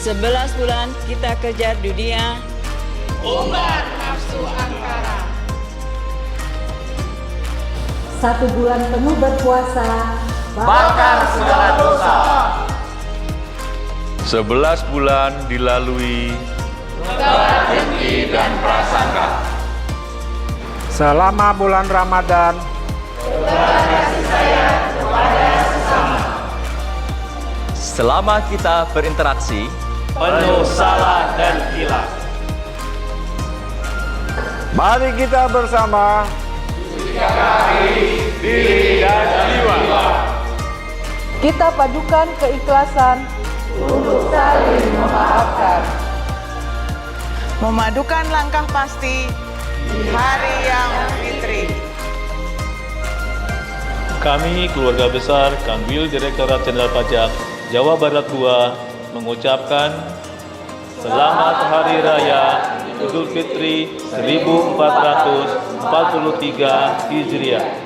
11 bulan kita kejar dunia, umbar nafsu angkara. 1 bulan penuh berpuasa, Bakar segala dosa. 11 bulan dilalui Segala dengki dan prasangka. Selama bulan Ramadan, selama kita berinteraksi, penuh salah dan hilaf. mari kita bersama Diri dan jiwa. kita padukan keikhlasan untuk saling memaafkan. Memadukan langkah pasti di hari yang fitri. Kami, keluarga besar Kanwil Direktorat Jenderal Pajak Jawa Barat II, mengucapkan Selamat Hari Raya Idul Fitri 1443 Hijriah.